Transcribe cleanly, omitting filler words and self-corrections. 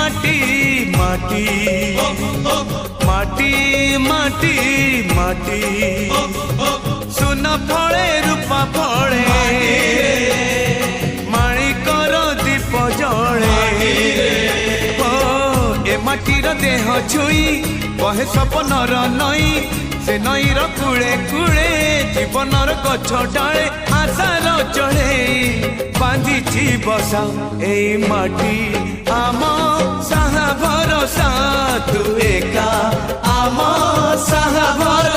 माटी माटी माटी माटी माटी सुन फले रूपा फले माणिकर दीप जले ए माटीर देह छुई बहे सपनर नई से नईर कूले कूले जीवनर गछ डाले आशार चढ़े बांधिची बसा ए माटी आम साहा भरसा तू एका आम साहा भरसा।